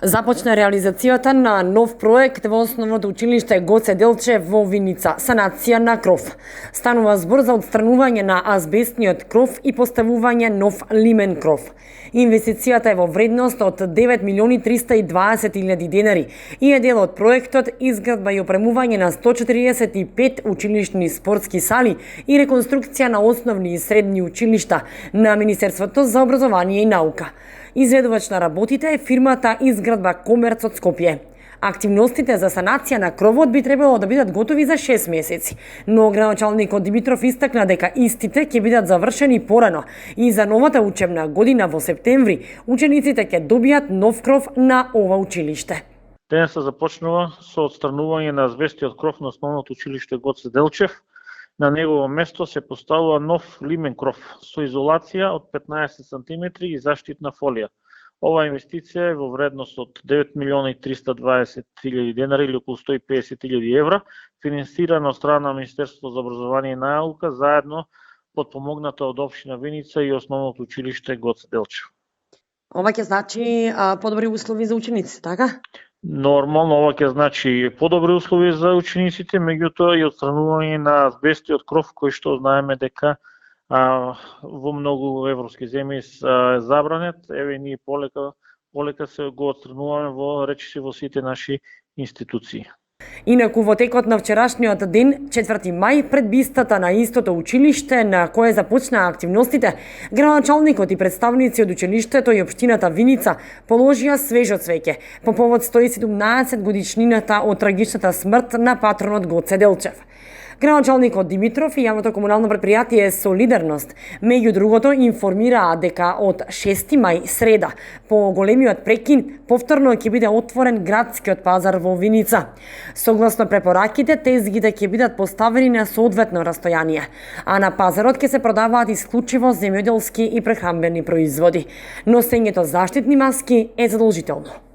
Започна реализацијата на нов проект во основното училиште Гоце Делчев во Виница, санација на кров. Станува збор за отстранување на азбестниот кров и поставување нов лимен кров. Инвестицијата е во вредност од 9.320.000 денари и е дел од проектот изградба и опремување на 145 училишни спортски сали и реконструкција на основни и средни училишта на Министерството за образование и наука. Изведувач на работите е фирмата Изградба Комерц од Скопје. Активностите за санација на кровот би требало да бидат готови за 6 месеци, но градоначалникот Димитров истакна дека истите ќе бидат завршени порано и за новата учебна година во септември учениците ќе добијат нов кров на ова училиште. Денес се започнува со отстранување на азбестиот кров на основното училиште Гоце Делчев. На негово место се поставува нов лимен кров со изолација од 15 см и заштитна фолија. Ова инвестиција е во вредност од 9.320.000 денари или околу 150.000 евра, финансирана од страна на Министерството за образование и наука, заедно подпомогната од општина Виница и основното училиште Гоце Делчев. Ова ќе значи подобри услови за учениците, така? Нормално, ова ќе значи подобри услови за учениците, меѓутоа и отстранување на азбестиот кров, кој што знаеме дека во многу европски земји е забранет. Еве ние полека се го отстрануваме во речиси во сите наши институции. Инаку во текот на вчерашниот ден, 4 мај, пред бистата на истото училиште на кое започнаа активностите, градоначалникот и представници од училиштето и општината Виница положија свежо цвеќе по повод 117 годишнината од трагичната смрт на патронот Гоце Делчев. Градоначалникот Димитров и јавното комунално претпријатие Солидарност, меѓу другото, информираа дека од 6 мај, среда, по големиот прекин, повторно ќе биде отворен градскиот пазар во Виница. Согласно препораките, тезгите ќе бидат поставени на соодветно растојание, а на пазарот ќе се продаваат исклучиво земјоделски и прехранбени производи. Носењето заштитни маски е задолжително.